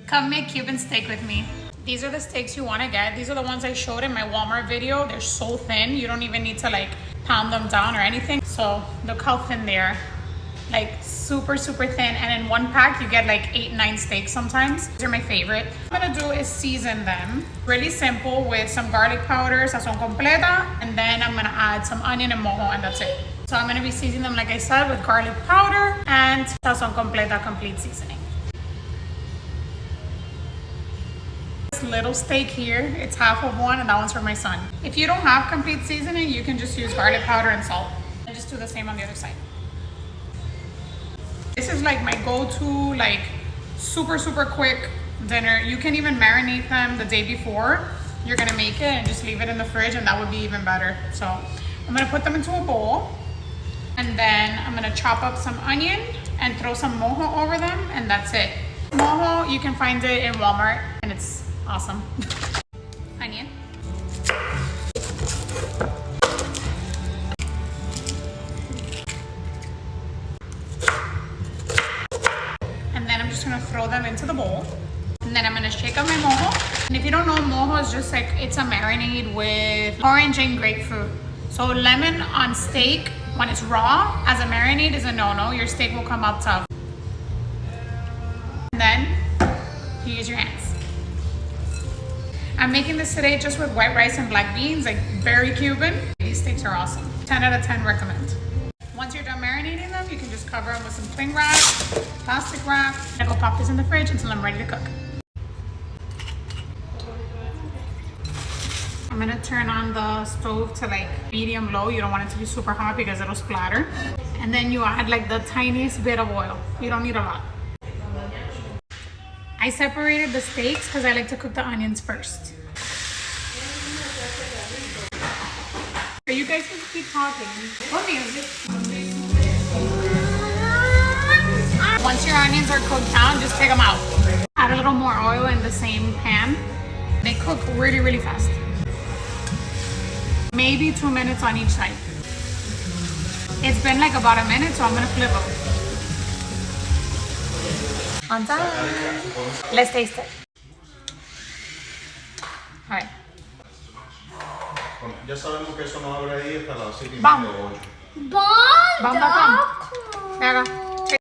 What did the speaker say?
Come make Cuban steak with me. These are the steaks you want to get. These are the ones I showed in my Walmart video. They're so thin. You don't even need to like pound them down or anything. So look how thin they are. Like super, super thin. And in one pack, you get like 8, 9 steaks sometimes. These are my favorite. What I'm gonna do is season them. Really simple with some garlic powder, sazon completa. And then I'm gonna add some onion and mojo and that's it. So I'm gonna be seasoning them, like I said, with garlic powder and sazon completa complete seasoning. This little steak here, it's half of one and that one's for my son. If you don't have complete seasoning, you can just use garlic powder and salt. And just do the same on the other side. This is like my go-to, like super, super quick dinner. You can even marinate them the day before you're gonna make it and just leave it in the fridge and that would be even better. So I'm gonna put them into a bowl and then I'm gonna chop up some onion and throw some mojo over them and that's it. Mojo, you can find it in Walmart and it's awesome. Onion. And then I'm just gonna throw them into the bowl. And then I'm gonna shake up my mojo. And if you don't know, mojo is just like, it's a marinade with orange and grapefruit. So lemon on steak, when it's raw, as a marinade is a no-no. Your steak will come out tough. And then you use your hands. I'm making this today just with white rice and black beans, like very Cuban. These steaks are awesome. 10 out of 10 recommend. Once you're done marinating them, you can just cover them with some cling wrap, plastic wrap. I go pop this in the fridge until I'm ready to cook. I'm gonna turn on the stove to like medium low. You don't want it to be super hot because it'll splatter. And then you add like the tiniest bit of oil. You don't need a lot. I separated the steaks because I like to cook the onions first. You guys can keep talking. What music? Once your onions are cooked down, just take them out. Add a little more oil in the same pan. They cook really, really fast. Maybe 2 minutes on each side. It's been like about a minute, so I'm gonna flip them. On time. Let's taste it. All right. Ya sabemos que eso no abre ahí hasta las 7:30 Vamos. o 8. Vamos acá. Venga.